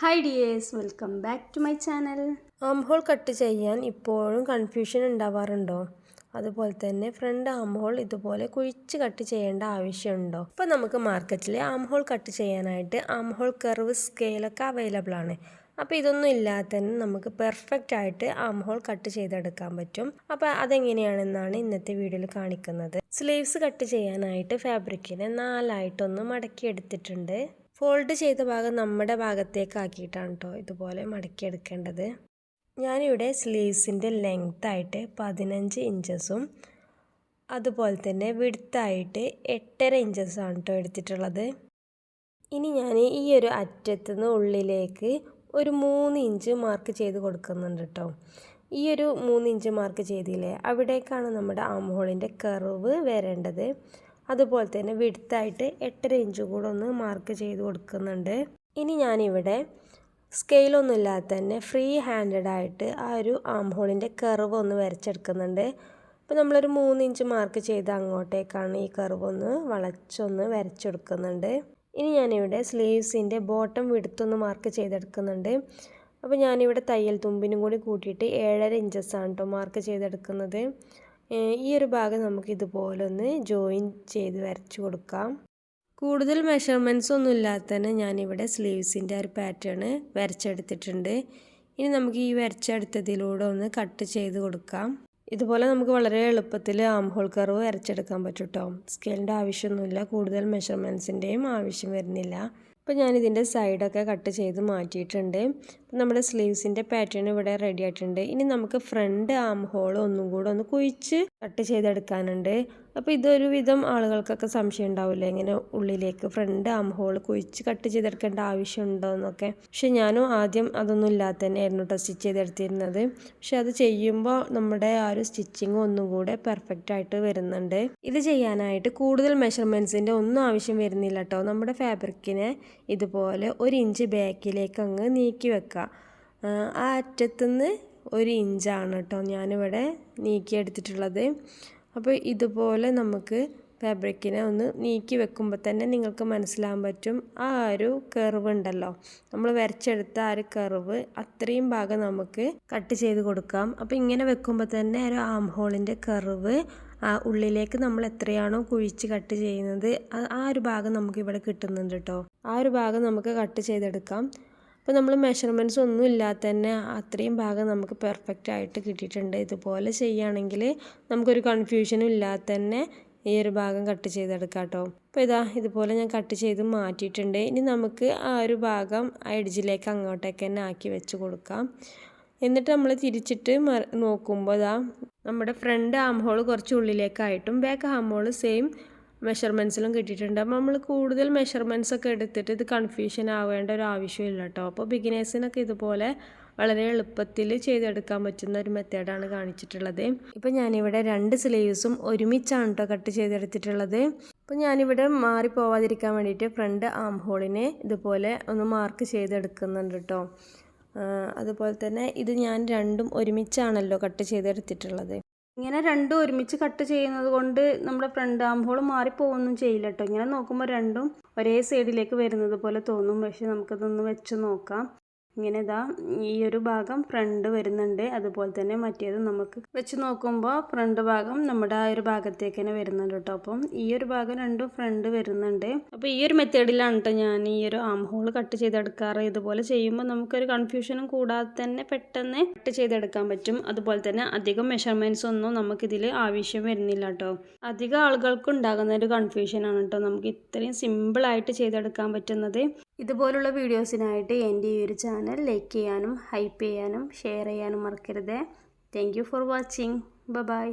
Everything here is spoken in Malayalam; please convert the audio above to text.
Hi dears, welcome back to my channel. Arm hole cut ചെയ്യാൻ ഇപ്പോഴും കൺഫ്യൂഷൻ ഉണ്ടാവാറുണ്ടോ? അതുപോലെ തന്നെ ഫ്രണ്ട് ആം ഹോൾ ഇതുപോലെ കുഴിച്ച് കട്ട് ചെയ്യേണ്ട ആവശ്യമുണ്ടോ? ഇപ്പോൾ നമുക്ക് മാർക്കറ്റിൽ ആം ഹോൾ കട്ട് ചെയ്യാനായിട്ട് ആം ഹോൾ കർവ് സ്കെയിലൊക്കെ അവൈലബിൾ ആണ്. അപ്പോൾ ഇതൊന്നും ഇല്ലാതെ തന്നെ നമുക്ക് പെർഫെക്റ്റ് ആയിട്ട് ആം ഹോൾ കട്ട് ചെയ്തെടുക്കാൻ പറ്റും. അപ്പോൾ അതെങ്ങനെയാണെന്നാണ് ഇന്നത്തെ വീഡിയോയിൽ കാണിക്കുന്നത്. സ്ലീവ്സ് കട്ട് ചെയ്യാനായിട്ട് ഫാബ്രിക്കിനെ 4ആയിട്ടൊന്ന് മടക്കി എടുത്തിട്ടുണ്ട്. ഫോൾഡ് ചെയ്ത ഭാഗം നമ്മുടെ ഭാഗത്തേക്ക് ആക്കിയിട്ടാണ് കേട്ടോ ഇതുപോലെ മടക്കിയെടുക്കേണ്ടത്. ഞാനിവിടെ സ്ലീവ്സിൻ്റെ ലെങ്ത്തായിട്ട് 15 ഇഞ്ചസും അതുപോലെ തന്നെ വിഡ്ത്തായിട്ട് 8.5 ഇഞ്ചസാണ് കേട്ടോ എടുത്തിട്ടുള്ളത്. ഇനി ഞാൻ ഈ ഒരു അറ്റത്തുനിന്ന് ഉള്ളിലേക്ക് ഒരു 3 ഇഞ്ച് മാർക്ക് ചെയ്ത് കൊടുക്കുന്നുണ്ട് കേട്ടോ. ഈ ഒരു 3 ഇഞ്ച് മാർക്ക് ചെയ്തില്ലേ, അവിടേക്കാണ് നമ്മുടെ ആം ഹോളിൻ്റെ കർവ് വരേണ്ടത്. അതുപോലെ തന്നെ വിഡ്ത്തായിട്ട് 8.5 ഇഞ്ച് കൂടെ ഒന്ന് മാർക്ക് ചെയ്ത് കൊടുക്കുന്നുണ്ട്. ഇനി ഞാനിവിടെ സ്കെയിലൊന്നും ഇല്ലാതെ തന്നെ ഫ്രീ ഹാൻഡഡായിട്ട് ആ ഒരു ആം ഹോളിൻ്റെ കർവ് ഒന്ന് വരച്ചെടുക്കുന്നുണ്ട്. അപ്പോൾ നമ്മളൊരു 3 ഇഞ്ച് മാർക്ക് ചെയ്ത് അങ്ങോട്ടേക്കാണ് ഈ കർവ് ഒന്ന് വളച്ചൊന്ന് വരച്ചെടുക്കുന്നുണ്ട്. ഇനി ഞാനിവിടെ സ്ലീവ്സിൻ്റെ ബോട്ടം വിഡ്ത്തൊന്ന് മാർക്ക് ചെയ്തെടുക്കുന്നുണ്ട്. അപ്പോൾ ഞാനിവിടെ തയ്യൽ തുമ്പിനും കൂടി കൂട്ടിയിട്ട് 7.5 ഇഞ്ചസാണ് കേട്ടോ മാർക്ക് ചെയ്തെടുക്കുന്നത്. ഈ ഒരു ഭാഗം നമുക്ക് ഇതുപോലെ ഒന്ന് ജോയിൻ ചെയ്ത് വരച്ചു കൊടുക്കാം. കൂടുതൽ മെഷർമെൻറ്റ്സ് ഒന്നും ഇല്ലാതെ തന്നെ ഞാനിവിടെ സ്ലീവ്സിൻ്റെ ഒരു പാറ്റേൺ വരച്ചെടുത്തിട്ടുണ്ട്. ഇനി നമുക്ക് ഈ വരച്ചെടുത്തതിലൂടെ ഒന്ന് കട്ട് ചെയ്ത് കൊടുക്കാം. ഇതുപോലെ നമുക്ക് വളരെ എളുപ്പത്തിൽ ആം ഹോൾ കർവ് വരച്ചെടുക്കാൻ പറ്റും കേട്ടോ. സ്കെയിലിൻ്റെ ആവശ്യമൊന്നുമില്ല, കൂടുതൽ മെഷർമെൻറ്റ്സിൻ്റെയും ആവശ്യം വരുന്നില്ല. അപ്പോൾ ഞാനിതിൻ്റെ സൈഡൊക്കെ കട്ട് ചെയ്ത് മാറ്റിയിട്ടുണ്ട്. നമ്മുടെ സ്ലീവ്സിൻ്റെ പാറ്റേൺ ഇവിടെ റെഡി ആയിട്ടുണ്ട്. ഇനി നമുക്ക് ഫ്രണ്ട് ആം ഹോൾ ഒന്നും കൂടെ ഒന്ന് കുഴിച്ച് കട്ട് ചെയ്തെടുക്കാനുണ്ട്. അപ്പോൾ ഇതൊരു വിധം ആളുകൾക്കൊക്കെ സംശയം ഉണ്ടാവില്ലേ, ഇങ്ങനെ ഉള്ളിലേക്ക് ഫ്രണ്ട് ആം ഹോൾ കുഴിച്ച് കട്ട് ചെയ്തെടുക്കേണ്ട ആവശ്യമുണ്ടോ എന്നൊക്കെ. പക്ഷെ ഞാനും ആദ്യം അതൊന്നും ഇല്ലാതെ തന്നെയായിരുന്നു കേട്ടോ സ്റ്റിച്ച് ചെയ്തെടുത്തിരുന്നത്. പക്ഷെ അത് ചെയ്യുമ്പോൾ നമ്മുടെ ആ ഒരു സ്റ്റിച്ചിങ് ഒന്നും കൂടെ പെർഫെക്റ്റ് ആയിട്ട് വരുന്നുണ്ട്. ഇത് ചെയ്യാനായിട്ട് കൂടുതൽ മെഷർമെൻറ്റ്സിൻ്റെ ഒന്നും ആവശ്യം വരുന്നില്ല കേട്ടോ. നമ്മുടെ ഫാബ്രിക്കിനെ ഇതുപോലെ 1 ഇഞ്ച് ബാക്കിലേക്ക് അങ്ങ് നീക്കി വെക്കുക. ആ അറ്റത്തുനിന്ന് 1 ഇഞ്ചാണ് കേട്ടോ ഞാനിവിടെ നീക്കിയെടുത്തിട്ടുള്ളത്. അപ്പോൾ ഇതുപോലെ നമുക്ക് ഫാബ്രിക്കിനെ ഒന്ന് നീക്കി വെക്കുമ്പോൾ തന്നെ നിങ്ങൾക്ക് മനസ്സിലാകാൻ പറ്റും ആ ഒരു കർവ് ഉണ്ടല്ലോ, നമ്മൾ വരച്ചെടുത്ത ആ ഒരു കർവ് അത്രയും ഭാഗം നമുക്ക് കട്ട് ചെയ്ത് കൊടുക്കാം. അപ്പോൾ ഇങ്ങനെ വെക്കുമ്പോൾ തന്നെ ഒരു ആം ഹോളിൻ്റെ കർവ് ഉള്ളിലേക്ക് നമ്മൾ എത്രയാണോ കുഴിച്ച് കട്ട് ചെയ്യുന്നത് ആ ഒരു ഭാഗം നമുക്ക് ഇവിടെ കിട്ടുന്നുണ്ട് കേട്ടോ. ആ ഒരു ഭാഗം നമുക്ക് കട്ട് ചെയ്തെടുക്കാം. അപ്പോൾ നമ്മൾ മെഷർമെൻറ്റ്സ് ഒന്നും ഇല്ലാതെ തന്നെ അത്രയും ഭാഗം നമുക്ക് പെർഫെക്റ്റ് ആയിട്ട് കിട്ടിയിട്ടുണ്ട്. ഇതുപോലെ ചെയ്യുകയാണെങ്കിൽ നമുക്കൊരു കൺഫ്യൂഷനും ഇല്ലാതെ തന്നെ ഈ ഒരു ഭാഗം കട്ട് ചെയ്തെടുക്കാം കേട്ടോ. അപ്പോൾ ഇതുപോലെ ഞാൻ കട്ട് ചെയ്ത് മാറ്റിയിട്ടുണ്ട്. ഇനി നമുക്ക് ആ ഒരു ഭാഗം ആ എഡ്ജിലേക്ക് അങ്ങോട്ടേക്ക് തന്നെ ആക്കി വെച്ച് കൊടുക്കാം. എന്നിട്ട് നമ്മൾ തിരിച്ചിട്ട് നോക്കുമ്പോൾ നമ്മുടെ ഫ്രണ്ട് ആം ഹോൾ കുറച്ച് ഉള്ളിലേക്കായിട്ടും ബാക്ക് ആം ഹോൾ സെയിം മെഷർമെൻറ്റ്സിലും കിട്ടിയിട്ടുണ്ട്. അപ്പോൾ നമ്മൾ കൂടുതൽ മെഷർമെൻറ്റ്സ് ഒക്കെ എടുത്തിട്ട് ഇത് കൺഫ്യൂഷൻ ആവേണ്ട ഒരു ആവശ്യമില്ല കേട്ടോ. അപ്പോൾ ബിഗിനേഴ്സിനൊക്കെ ഇതുപോലെ വളരെ എളുപ്പത്തിൽ ചെയ്തെടുക്കാൻ പറ്റുന്ന ഒരു മെത്തേഡാണ് കാണിച്ചിട്ടുള്ളത്. ഇപ്പോൾ ഞാനിവിടെ 2 സ്ലീവ്സും ഒരുമിച്ചാണ് കേട്ടോ കട്ട് ചെയ്തെടുത്തിട്ടുള്ളത്. അപ്പോൾ ഞാനിവിടെ മാറിപ്പോവാതിരിക്കാൻ വേണ്ടിയിട്ട് ഫ്രണ്ട് ആം ഹോളിനെ ഇതുപോലെ ഒന്ന് മാർക്ക് ചെയ്തെടുക്കുന്നുണ്ട് കേട്ടോ. അതുപോലെ തന്നെ ഇത് ഞാൻ രണ്ടും ഒരുമിച്ചാണല്ലോ കട്ട് ചെയ്തെടുത്തിട്ടുള്ളത്. ഇങ്ങനെ രണ്ടും ഒരുമിച്ച് കട്ട് ചെയ്യുന്നത് കൊണ്ട് നമ്മുടെ ഫ്രണ്ട് ആം ഹോൾ മാറിപ്പോവൊന്നും ചെയ്യില്ല കേട്ടോ. ഇങ്ങനെ നോക്കുമ്പോൾ രണ്ടും ഒരേ സൈഡിലേക്ക് വരുന്നത് പോലെ തോന്നും. പക്ഷെ നമുക്കതൊന്ന് വെച്ച് നോക്കാം. ഇങ്ങനെ ഈ ഒരു ഭാഗം ഫ്രണ്ട് വരുന്നുണ്ട്, അതുപോലെ തന്നെ മറ്റേത് നമുക്ക് വെച്ച് നോക്കുമ്പോൾ ഫ്രണ്ട് ഭാഗം നമ്മുടെ ആ ഒരു ഭാഗത്തേക്ക് തന്നെ വരുന്നുണ്ട് കേട്ടോ. അപ്പം ഈ ഒരു ഭാഗം രണ്ടും ഫ്രണ്ട് വരുന്നുണ്ട്. അപ്പോൾ ഈ ഒരു മെത്തേഡിലാണ് കേട്ടോ ഞാൻ ഈ ഒരു ആം ഹോൾ കട്ട് ചെയ്തെടുക്കാറ്. ഇതുപോലെ ചെയ്യുമ്പോൾ നമുക്കൊരു കൺഫ്യൂഷനും കൂടാതെ തന്നെ പെട്ടെന്ന് കട്ട് ചെയ്തെടുക്കാൻ പറ്റും. അതുപോലെ തന്നെ അധികം മെഷർമെൻറ്റ്സ് ഒന്നും നമുക്കിതിൽ ആവശ്യം വരുന്നില്ല കേട്ടോ. അധികം ആളുകൾക്ക് ഉണ്ടാകുന്ന ഒരു കൺഫ്യൂഷനാണ് കേട്ടോ നമുക്ക് ഇത്രയും സിമ്പിളായിട്ട് ചെയ്തെടുക്കാൻ പറ്റുന്നത്. ഇതുപോലുള്ള വീഡിയോസിനായിട്ട് എൻ്റെ ഈ ഒരു ചാനൽ ലൈക്ക് ചെയ്യാനും ഹൈപ്പ് ചെയ്യാനും ഷെയർ ചെയ്യാനും മറക്കരുത്. Thank you for watching. By.